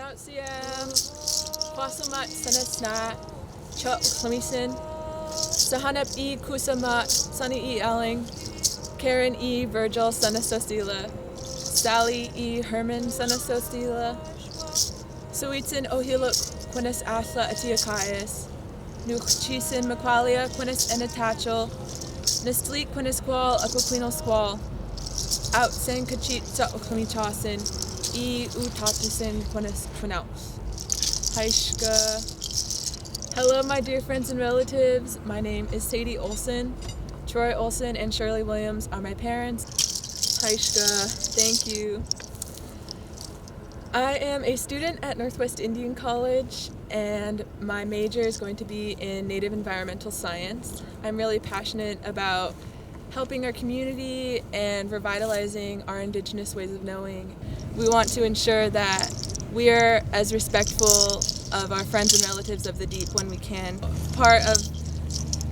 Kwaslmut SK'aliCh'elh-tenaut Sahanep e Kusamat Sunny e Elling Karen e Virgil Sanasostila Sally e Herman Sanasostila Suitin ohiluk quinus asla atiakaias Nuchchisin Maqualia quinus enatachel Nistlik quinus qual aquaquinal squal Out sen kachit sa uklamichasin E utatusin quinus quinaus Haishka. Hello my dear friends and relatives, my name is Sadie Olsen. Troy Olsen and Shirley Williams are my parents. Haishka, thank you. I am a student at Northwest Indian College and my major is going to be in Native Environmental Science. I'm really passionate about helping our community and revitalizing our Indigenous ways of knowing. We want to ensure that we are as respectful of our friends and relatives of the deep when we can. Part of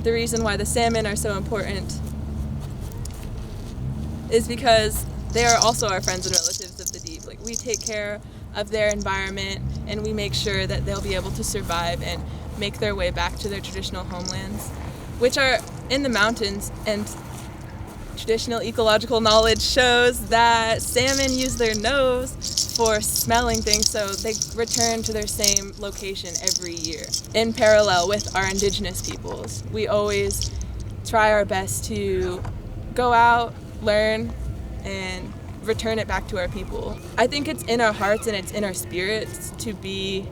the reason why the salmon are so important is because they are also our friends and relatives of the deep. Like, we take care of their environment and we make sure that they'll be able to survive and make their way back to their traditional homelands, which are in the mountains. And traditional ecological knowledge shows that salmon use their nose for smelling things, so they return to their same location every year. In parallel with our indigenous peoples, we always try our best to go out, learn, and return it back to our people. I think it's in our hearts and it's in our spirits to be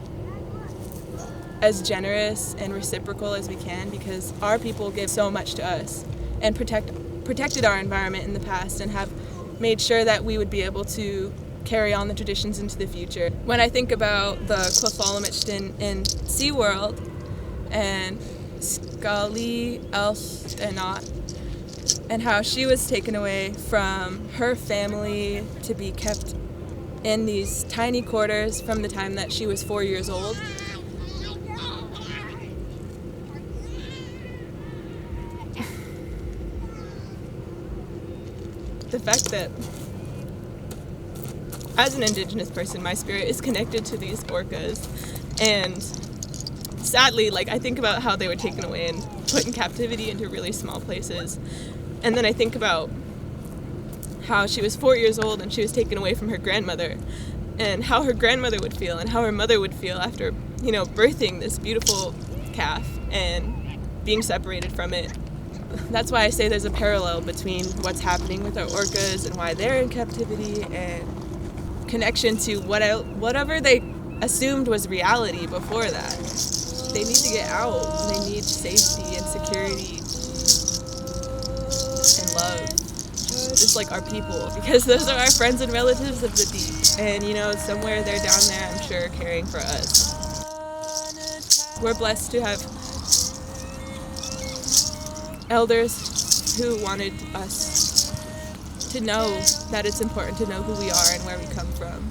as generous and reciprocal as we can, because our people give so much to us and protected our environment in the past and have made sure that we would be able to carry on the traditions into the future. When I think about the Kwaslmut in SeaWorld and SK'aliCh'elh-tenaut and how she was taken away from her family to be kept in these tiny quarters from the time that she was 4 years old. The fact that as an indigenous person, my spirit is connected to these orcas, and sadly, I think about how they were taken away and put in captivity into really small places, and then I think about how she was 4 years old and she was taken away from her grandmother, and how her grandmother would feel and how her mother would feel after, birthing this beautiful calf and being separated from it. That's why I say there's a parallel between what's happening with our orcas and why they're in captivity and connection to whatever they assumed was reality before that. They need to get out. They need safety and security and love, just like our people, because those are our friends and relatives of the deep. And somewhere they're down there, I'm sure, caring for us. We're blessed to have elders who wanted us to know that it's important to know who we are and where we come from.